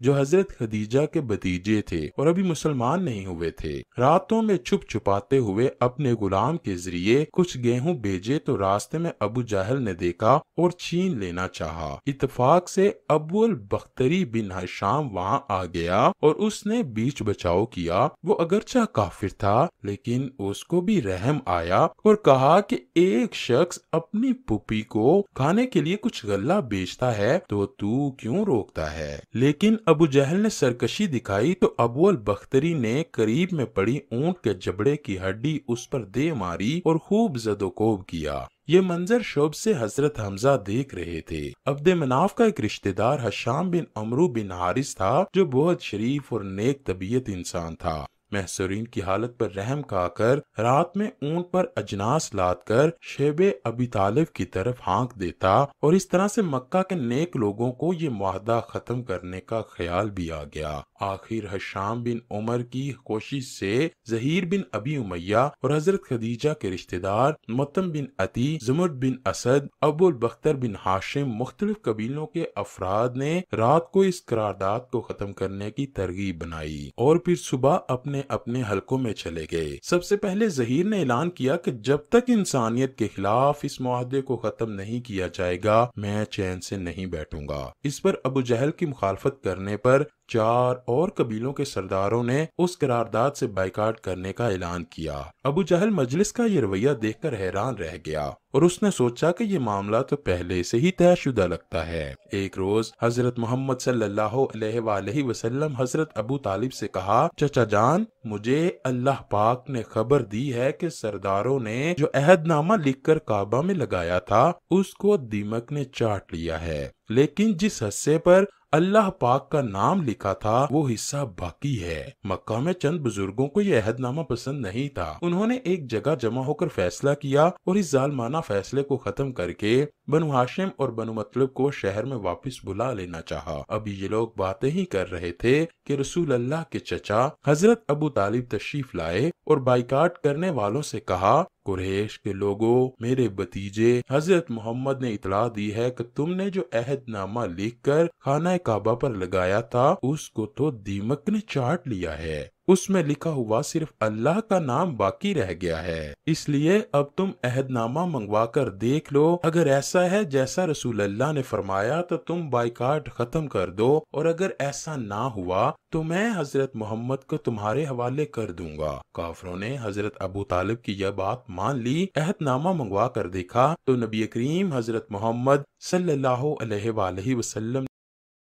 جو حضرت خدیجہ کے بھتیجے تھے اور ابھی مسلمان نہیں ہوئے تھے، راتوں میں چھپ چھپاتے ہوئے اپنے غلام کے ذریعے کچھ گیہوں بھیجے تو راستے میں ابو جہل نے دیکھا اور چھین لینا چاہا۔ اتفاق سے ابو البختری بن ہشام وہاں آ گیا اور اس نے بیچ بچاؤ کیا۔ وہ اگرچہ کافر تھا لیکن اس کو بھی رحم آیا اور کہا کہ ایک شخص اپنی پھوپھی کو کھانے کے لیے کچھ غلہ بیچتا ہے تو کیوں روکتا ہے؟ لیکن ابو جہل نے سرکشی دکھائی تو ابو البختری نے قریب میں پڑی اونٹ کے جبڑے کی ہڈی اس پر دے ماری اور خوب زد و کوب کیا۔ یہ منظر شعب سے حضرت حمزہ دیکھ رہے تھے۔ عبد مناف کا ایک رشتہ دار حشام بن عمرو بن حارث تھا، جو بہت شریف اور نیک طبیعت انسان تھا۔ محصورین کی حالت پر رحم کھا کر رات میں اونٹ پر اجناس لاد کر شیب ابی طالب کی طرف ہانک دیتا، اور اس طرح سے مکہ کے نیک لوگوں کو یہ معاہدہ ختم کرنے کا خیال بھی آ گیا۔ آخر حشام بن عمر کی کوشش سے زہیر بن ابی امیہ اور حضرت خدیجہ کے رشتہ دار متم بن عتی، زمرد بن اسد، ابو البختر بن ہاشم، مختلف قبیلوں کے افراد نے رات کو اس قرارداد کو ختم کرنے کی ترغیب بنائی اور پھر صبح اپنے اپنے حلقوں میں چلے گئے۔ سب سے پہلے زہیر نے اعلان کیا کہ جب تک انسانیت کے خلاف اس معاہدے کو ختم نہیں کیا جائے گا میں چین سے نہیں بیٹھوں گا۔ اس پر ابو جہل کی مخالفت کرنے پر 4 اور قبیلوں کے سرداروں نے اس قرارداد سے بائیکاٹ کرنے کا اعلان کیا۔ ابو جہل مجلس کا یہ رویہ دیکھ کر حیران رہ گیا اور اس نے سوچا کہ یہ معاملہ تو پہلے سے ہی طے شدہ لگتا ہے۔ ایک روز حضرت محمد صلی اللہ علیہ وآلہ وسلم حضرت ابو طالب سے کہا، چچا جان، مجھے اللہ پاک نے خبر دی ہے کہ سرداروں نے جو عہد نامہ لکھ کر کعبہ میں لگایا تھا اس کو دیمک نے چاٹ لیا ہے، لیکن جس حصے پر اللہ پاک کا نام لکھا تھا وہ حصہ باقی ہے۔ مکہ میں چند بزرگوں کو یہ عہد نامہ پسند نہیں تھا۔ انہوں نے ایک جگہ جمع ہو کر فیصلہ کیا اور اس ظالمانہ فیصلے کو ختم کر کے بنو ہاشم اور بنو مطلب کو شہر میں واپس بلا لینا چاہا۔ ابھی یہ لوگ باتیں ہی کر رہے تھے کہ رسول اللہ کے چچا حضرت ابو طالب تشریف لائے اور بائیکاٹ کرنے والوں سے کہا، قریش کے لوگوں، میرے بھتیجے حضرت محمد نے اطلاع دی ہے کہ تم نے جو عہد نامہ لکھ کر خانہ کعبہ پر لگایا تھا اس کو تو دیمک نے چاٹ لیا ہے۔ اس میں لکھا ہوا صرف اللہ کا نام باقی رہ گیا ہے، اس لیے اب تم عہد نامہ منگوا کر دیکھ لو، اگر ایسا ہے جیسا رسول اللہ نے فرمایا تو تم بائیکاٹ ختم کر دو، اور اگر ایسا نہ ہوا تو میں حضرت محمد کو تمہارے حوالے کر دوں گا۔ کافروں نے حضرت ابو طالب کی یہ بات مان لی۔ عہد نامہ منگوا کر دیکھا تو نبی کریم حضرت محمد صلی اللہ علیہ وآلہ وسلم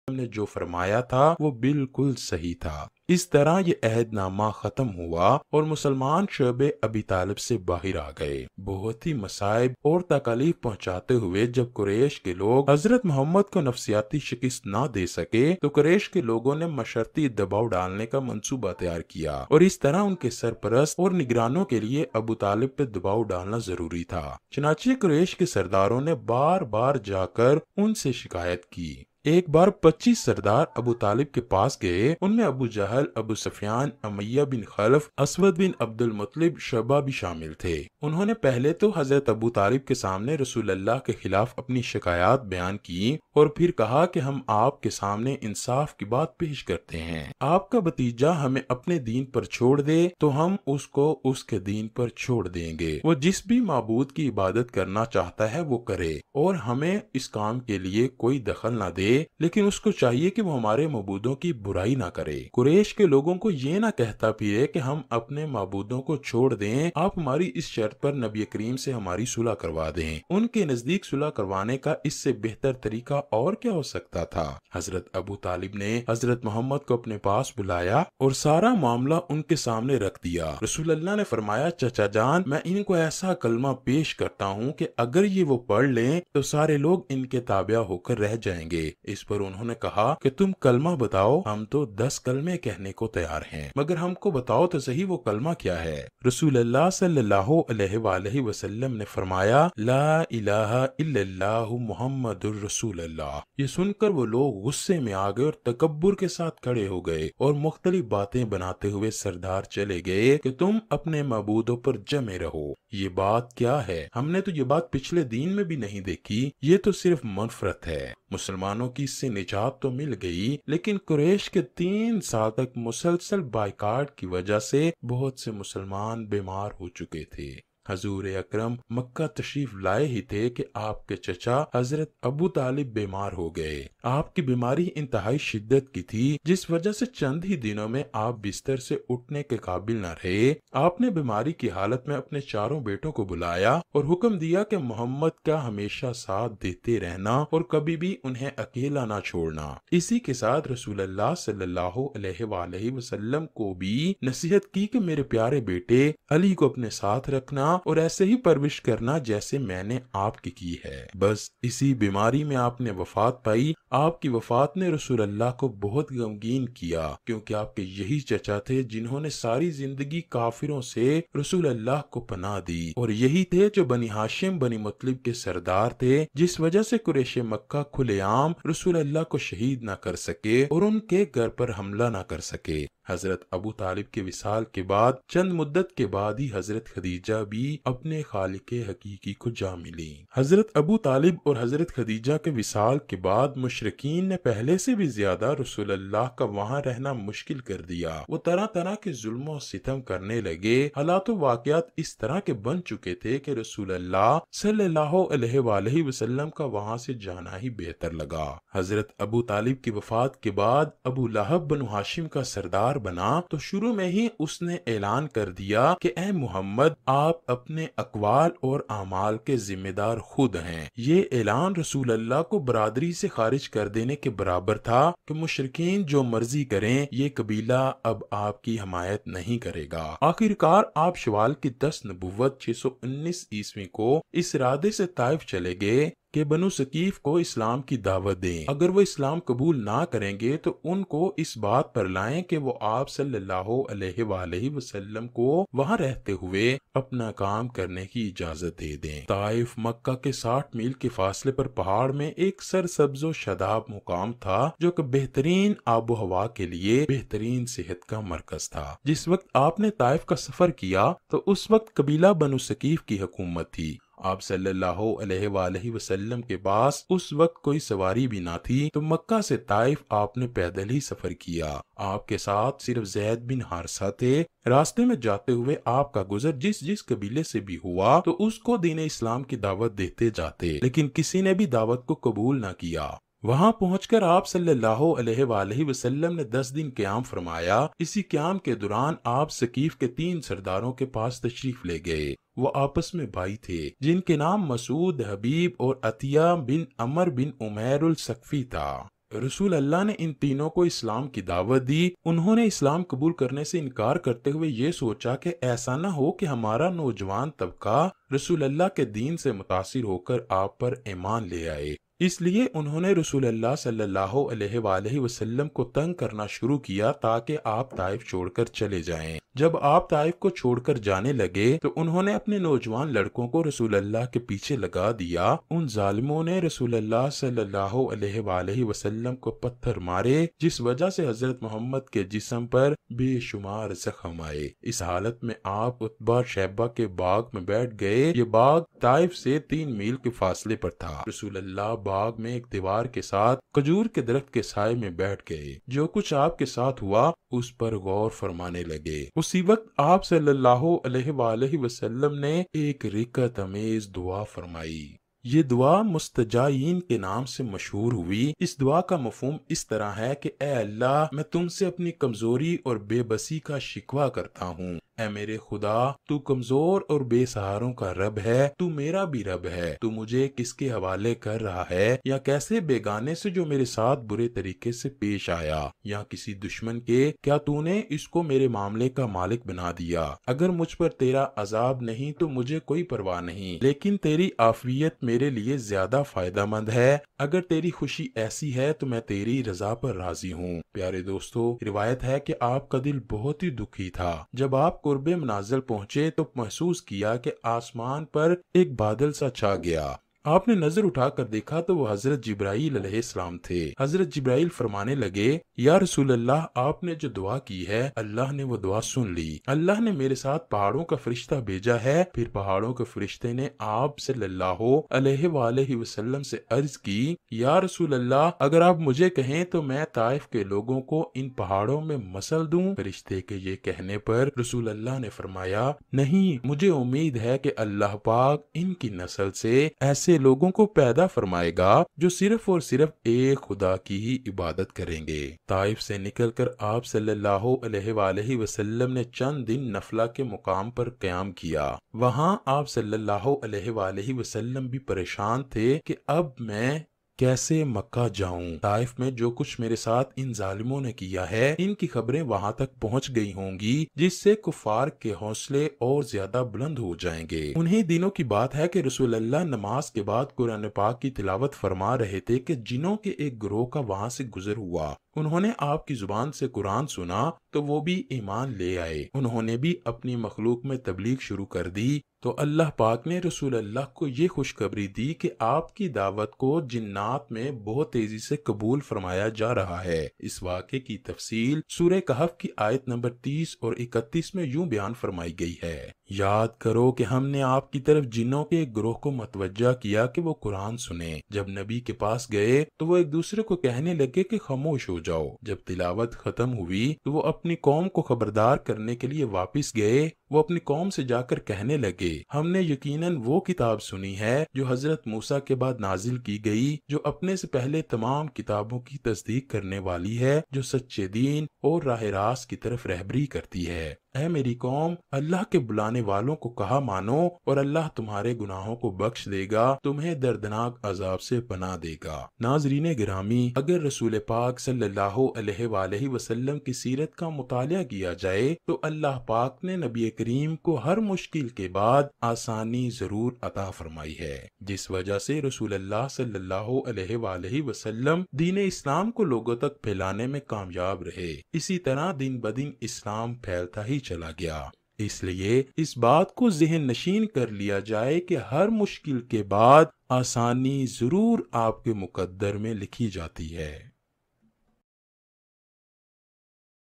نے جو فرمایا تھا وہ بالکل صحیح تھا۔ اس طرح یہ عہد نامہ ختم ہوا اور مسلمان شعب ابی طالب سے باہر آ گئے۔ بہت ہی مصائب اور تکالیف پہنچاتے ہوئے جب قریش کے لوگ حضرت محمد کو نفسیاتی شکست نہ دے سکے تو قریش کے لوگوں نے مشرطی دباؤ ڈالنے کا منصوبہ تیار کیا، اور اس طرح ان کے سرپرست اور نگرانوں کے لیے ابو طالب پہ دباؤ ڈالنا ضروری تھا۔ چنانچہ قریش کے سرداروں نے بار بار جا کر ان سے شکایت کی۔ ایک بار 25 سردار ابو طالب کے پاس گئے، ان میں ابو جہل، ابو سفیان، امیہ بن خلف، اسود بن عبد المطلب، شعبہ بھی شامل تھے۔ انہوں نے پہلے تو حضرت ابو طالب کے سامنے رسول اللہ کے خلاف اپنی شکایات بیان کی اور پھر کہا کہ ہم آپ کے سامنے انصاف کی بات پیش کرتے ہیں، آپ کا بھتیجا ہمیں اپنے دین پر چھوڑ دے تو ہم اس کو اس کے دین پر چھوڑ دیں گے، وہ جس بھی معبود کی عبادت کرنا چاہتا ہے وہ کرے اور ہمیں اس کام کے لیے کوئی دخل نہ دے، لیکن اس کو چاہیے کہ وہ ہمارے معبودوں کی برائی نہ کرے۔ قریش کے لوگوں کو یہ نہ کہتا پھرے کہ ہم اپنے معبودوں کو چھوڑ دیں، آپ ہماری اس شرط پر نبی کریم سے ہماری صلح کروا دیں۔ ان کے نزدیک صلح کروانے کا اس سے بہتر طریقہ اور کیا ہو سکتا تھا؟ حضرت ابو طالب نے حضرت محمد کو اپنے پاس بلایا اور سارا معاملہ ان کے سامنے رکھ دیا۔ رسول اللہ نے فرمایا، چچا جان، میں ان کو ایسا کلمہ پیش کرتا ہوں کہ اگر یہ وہ پڑھ لیں تو سارے لوگ ان کے تابع ہو کر رہ جائیں گے، اس پر انہوں نے کہا کہ تم کلمہ بتاؤ، ہم تو 10 کلمے کہنے کو تیار ہیں، مگر ہم کو بتاؤ تو صحیح وہ کلمہ کیا ہے۔ رسول اللہ صلی اللہ علیہ وآلہ وسلم نے فرمایا لا الہ الا اللہ محمد الرسول اللہ۔ یہ سن کر وہ لوگ غصے میں آ گئے اور تکبر کے ساتھ کھڑے ہو گئے اور مختلف باتیں بناتے ہوئے سردار چلے گئے کہ تم اپنے معبودوں پر جمے رہو۔ یہ بات کیا ہے؟ ہم نے تو یہ بات پچھلے دین میں بھی نہیں دیکھی، یہ تو صرف منفرت ہے۔ مسلمانوں کی اس سے نجات تو مل گئی، لیکن قریش کے 3 سال تک مسلسل بائیکاٹ کی وجہ سے بہت سے مسلمان بیمار ہو چکے تھے۔ حضور اکرم مکہ تشریف لائے ہی تھے کہ آپ کے چچا حضرت ابو طالب بیمار ہو گئے۔ آپ کی بیماری انتہائی شدت کی تھی، جس وجہ سے چند ہی دنوں میں آپ بستر سے اٹھنے کے قابل نہ رہے۔ آپ نے بیماری کی حالت میں اپنے چاروں بیٹوں کو بلایا اور حکم دیا کہ محمد کا ہمیشہ ساتھ دیتے رہنا اور کبھی بھی انہیں اکیلا نہ چھوڑنا۔ اسی کے ساتھ رسول اللہ صلی اللہ علیہ وآلہ وسلم کو بھی نصیحت کی کہ میرے پیارے بیٹے علی کو اپنے ساتھ رکھنا اور ایسے ہی پرورش کرنا جیسے میں نے آپ کی ہے۔ بس اسی بیماری میں آپ نے وفات پائی۔ آپ کی وفات نے رسول اللہ کو بہت غمگین کیا، کیونکہ آپ کے یہی چچا تھے جنہوں نے ساری زندگی کافروں سے رسول اللہ کو پناہ دی، اور یہی تھے جو بنی ہاشم بنی مطلب کے سردار تھے، جس وجہ سے قریش مکہ کھلے عام رسول اللہ کو شہید نہ کر سکے اور ان کے گھر پر حملہ نہ کر سکے۔ حضرت ابو طالب کے وصال کے بعد چند مدت کے بعد ہی حضرت خدیجہ بھی اپنے خالق حقیقی کو جا ملی۔ حضرت ابو طالب اور حضرت خدیجہ کے وصال کے بعد مشرکین نے پہلے سے بھی زیادہ رسول اللہ کا وہاں رہنا مشکل کر دیا۔ وہ طرح طرح کے ظلم و ستم کرنے لگے۔ حالات و واقعات اس طرح کے بن چکے تھے کہ رسول اللہ صلی اللہ علیہ وآلہ وسلم کا وہاں سے جانا ہی بہتر لگا۔ حضرت ابو طالب کی وفات کے بعد ابو لہب بنو ہاشم کا سردار بنا تو شروع میں ہی اس نے اعلان کر دیا کہ اے محمد، آپ اپنے اقوال اور اعمال کے ذمہ دار خود ہیں۔ یہ اعلان رسول اللہ کو برادری سے خارج کر دینے کے برابر تھا کہ مشرکین جو مرضی کریں، یہ قبیلہ اب آپ کی حمایت نہیں کرے گا۔ آخرکار آپ شوال کی 10 نبوت 619 عیسوی کو اس ارادے سے طائف چلے گئے کہ بنو ثقیف کو اسلام کی دعوت دیں۔ اگر وہ اسلام قبول نہ کریں گے تو ان کو اس بات پر لائیں کہ وہ آپ صلی اللہ علیہ وآلہ وسلم کو وہاں رہتے ہوئے اپنا کام کرنے کی اجازت دے دیں۔ طائف مکہ کے 60 میل کے فاصلے پر پہاڑ میں ایک سرسبز و شاداب مقام تھا، جو کہ بہترین آب و ہوا کے لیے بہترین صحت کا مرکز تھا۔ جس وقت آپ نے طائف کا سفر کیا تو اس وقت قبیلہ بنو ثقیف کی حکومت تھی۔ آپ صلی اللہ علیہ وآلہ وسلم کے پاس اس وقت کوئی سواری بھی نہ تھی، تو مکہ سے طائف آپ نے پیدل ہی سفر کیا۔ آپ کے ساتھ صرف زید بن حارثہ تھے۔ راستے میں جاتے ہوئے آپ کا گزر جس قبیلے سے بھی ہوا تو اس کو دین اسلام کی دعوت دیتے جاتے، لیکن کسی نے بھی دعوت کو قبول نہ کیا۔ وہاں پہنچ کر آپ صلی اللہ علیہ وآلہ وسلم نے 10 دن قیام فرمایا۔ اسی قیام کے دوران آپ ثقیف کے 3 سرداروں کے پاس تشریف لے گئے۔ وہ آپس میں بھائی تھے، جن کے نام مسعود، حبیب اور عطیہ بن عمر بن عمیر الثقفی تھا۔ رسول اللہ نے ان تینوں کو اسلام کی دعوت دی۔ انہوں نے اسلام قبول کرنے سے انکار کرتے ہوئے یہ سوچا کہ ایسا نہ ہو کہ ہمارا نوجوان طبقہ رسول اللہ کے دین سے متاثر ہو کر آپ پر ایمان لے آئے۔ اس لیے انہوں نے رسول اللہ صلی اللہ علیہ وآلہ وسلم کو تنگ کرنا شروع کیا تاکہ آپ طائف چھوڑ کر چلے جائیں۔ جب آپ طائف کو چھوڑ کر جانے لگے تو انہوں نے اپنے نوجوان لڑکوں کو رسول اللہ کے پیچھے لگا دیا۔ ان ظالموں نے رسول اللہ صلی اللہ علیہ وآلہ وسلم کو پتھر مارے، جس وجہ سے حضرت محمد کے جسم پر بے شمار زخم آئے۔ اس حالت میں آپ عتبہ شیبہ کے باغ میں بیٹھ گئے۔ یہ باغ طائف سے 3 میل کے فاصلے پر تھا۔ رسول اللہ باغ میں ایک دیوار کے ساتھ کھجور کے درخت کے سائے میں بیٹھ گئے۔ جو کچھ آپ کے ساتھ ہوا اس پر غور فرمانے لگے۔ اسی وقت آپ صلی اللہ علیہ وآلہ وسلم نے ایک رکعت امیز دعا فرمائی۔ یہ دعا مستجائین کے نام سے مشہور ہوئی۔ اس دعا کا مفہوم اس طرح ہے کہ اے اللہ، میں تم سے اپنی کمزوری اور بے بسی کا شکوہ کرتا ہوں۔ اے میرے خدا، تو کمزور اور بے سہاروں کا رب ہے، تو میرا بھی رب ہے۔ تو مجھے کس کے حوالے کر رہا ہے، یا کیسے بیگانے سے جو میرے ساتھ برے طریقے سے پیش آیا، یا کسی دشمن کے؟ کیا تو نے اس کو میرے معاملے کا مالک بنا دیا؟ اگر مجھ پر تیرا عذاب نہیں تو مجھے کوئی پرواہ نہیں، لیکن تیری عافیت میرے لیے زیادہ فائدہ مند ہے، اگر تیری خوشی ایسی ہے تو میں تیری رضا پر راضی ہوں۔ پیارے دوستو، روایت ہے کہ آپ کا دل بہت ہی دکھی تھا۔ جب آپ قرب منازل پہنچے تو محسوس کیا کہ آسمان پر ایک بادل سا چھا گیا۔ آپ نے نظر اٹھا کر دیکھا تو وہ حضرت جبرائیل علیہ السلام تھے۔ حضرت جبرائیل فرمانے لگے، یا رسول اللہ، آپ نے جو دعا کی ہے اللہ نے وہ دعا سن لی۔ اللہ نے میرے ساتھ پہاڑوں کا فرشتہ بھیجا ہے۔ پھر پہاڑوں کے فرشتے نے آپ صلی اللہ علیہ وآلہ وسلم سے عرض کی، یا رسول اللہ، اگر آپ مجھے کہیں تو میں طائف کے لوگوں کو ان پہاڑوں میں مسل دوں؟ فرشتے کے یہ کہنے پر رسول اللہ نے فرمایا، نہیں، مجھے امید ہے کہ اللہ پاک ان کی نسل سے ایسے لوگوں کو پیدا فرمائے گا جو صرف اور صرف ایک خدا کی ہی عبادت کریں گے۔ طائف سے نکل کر آپ صلی اللہ علیہ وآلہ وسلم نے چند دن نفلہ کے مقام پر قیام کیا۔ وہاں آپ صلی اللہ علیہ وآلہ وسلم بھی پریشان تھے کہ اب میں کیسے مکہ جاؤں؟ طائف میں جو کچھ میرے ساتھ ان ظالموں نے کیا ہے، ان کی خبریں وہاں تک پہنچ گئی ہوں گی، جس سے کفار کے حوصلے اور زیادہ بلند ہو جائیں گے۔ انہی دنوں کی بات ہے کہ رسول اللہ نماز کے بعد قرآن پاک کی تلاوت فرما رہے تھے کہ جنوں کے ایک گروہ کا وہاں سے گزر ہوا۔ انہوں نے آپ کی زبان سے قرآن سنا تو وہ بھی ایمان لے آئے۔ انہوں نے بھی اپنی مخلوق میں تبلیغ شروع کر دی تو اللہ پاک نے رسول اللہ کو یہ خوشخبری دی کہ آپ کی دعوت کو جنات میں بہت تیزی سے قبول فرمایا جا رہا ہے۔ اس واقعے کی تفصیل سورہ کہف کی آیت نمبر 30 اور 31 میں یوں بیان فرمائی گئی ہے، یاد کرو کہ ہم نے آپ کی طرف جنوں کے ایک گروہ کو متوجہ کیا کہ وہ قرآن سنیں۔ جب نبی کے پاس گئے تو وہ ایک دوسرے کو کہنے لگے کہ خاموش ہو جاؤ۔ جب تلاوت ختم ہوئی تو وہ اپنی قوم کو خبردار کرنے کے لیے واپس گئے۔ وہ اپنی قوم سے جا کر کہنے لگے، ہم نے یقیناً وہ کتاب سنی ہے جو حضرت موسیٰ کے بعد نازل کی گئی، جو اپنے سے پہلے تمام کتابوں کی تصدیق کرنے والی ہے، جو سچے دین اور راہ راست کی طرف رہبری کرتی ہے۔ اے میری قوم، اللہ کے بلانے والوں کو کہا مانو اور اللہ تمہارے گناہوں کو بخش دے گا، تمہیں دردناک عذاب سے پناہ دے گا۔ ناظرین گرامی، اگر رسول پاک صلی اللہ علیہ وآلہ وسلم کی سیرت کا مطالعہ کیا جائے تو اللہ پاک نے نبی کریم کو ہر مشکل کے بعد آسانی ضرور عطا فرمائی ہے، جس وجہ سے رسول اللہ صلی اللہ علیہ وآلہ وسلم دین اسلام کو لوگوں تک پھیلانے میں کامیاب رہے۔ اسی طرح دن بدن اسلام پھیلتا ہی چلا گیا۔ اس لیے اس بات کو ذہن نشین کر لیا جائے کہ ہر مشکل کے بعد آسانی ضرور آپ کے مقدر میں لکھی جاتی ہے۔